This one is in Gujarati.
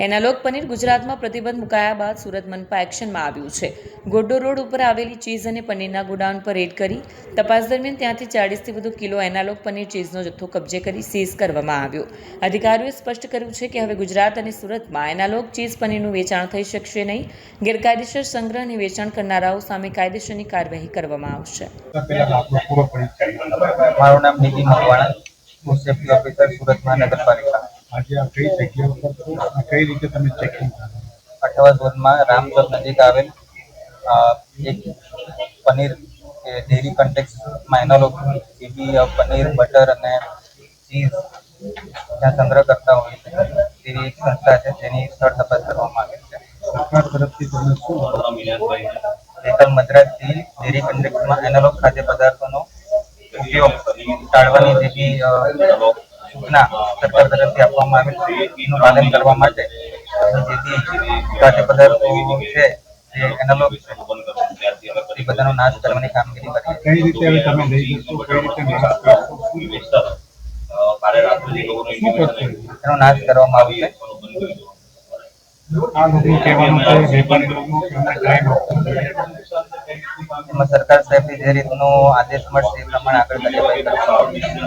એનાલોગ પનીર ગુજરાતમાં પ્રતિબંધ મુકાયા બાદ સુરત મનપા એક્શનમાં આવ્યું છે. ગોડ્ડો રોડ ઉપર આવેલી ચીઝ અને પનીરના ગોડાઉન પર રેડ કરી તપાસ દરમિયાન ત્યાંથી 40થી વધુ કિલો એનાલોગ પનીર ચીઝનો જથ્થો કબજે કરી સીઝ કરવામાં આવ્યો. અધિકારીઓએ સ્પષ્ટ કર્યું છે કે હવે ગુજરાત અને સુરતમાં એનાલોગ ચીઝ પનીરનું વેચાણ થઈ શકશે નહીં. ગેરકાયદેસર સંગ્રહ અને વેચાણ કરનારાઓ સામે કાયદેસરની કાર્યવાહી કરવામાં આવશે. મારું નામ નિધિ મકવાણા, હું સેફ્ટી ઓફિસર સુરત મહાનગરપાલિકા. આજે આ કઈ જગ્યા ઉપર છો અને કઈ રીતે તમે ચેકિંગ કરો? અઠવા ઝોનમાં રામચોક નજીક આવેલ એક પનીર ડેરી કન્ટેક્સમાં એનાલોગ પનીર, બટર અને ચીઝ ત્યાં સંગ્રહ કરતા હોય છે તેવી એક સંસ્થા છે, જેની સ્થળ તપાસ કરવામાં આવેલ છે. સરકાર તરફથી તમને શું એકલ મદ્રાસથી ડેરી કન્ટેક્સમાં એનાલોગ ખાદ્ય પદાર્થોનો ઉપયોગ ટાળવાની જેવી સૂચના સરકાર તરફથી આપવામાં આવેલ છે. એનું પાલન કરવા માટે જેથી ખાદ્ય પદાર્થો છે જે એનાલોગ છે એ બધાનો નાશ કરવાની કામગીરી કરી. કઈ રીતે હવે તમે લઈ જશો, કઈ રીતે નાશ કરશો, એનો નાશ કરવામાં આવશે. આ લોકો કહેવાનું છે વેપારી લોકો કે અમને ટાઈમ આપો. એમાં સરકાર સાહેબની જે રીતનો આદેશ મળશે એ પ્રમાણે આગળ કાર્યવાહી કરવામાં આવશે.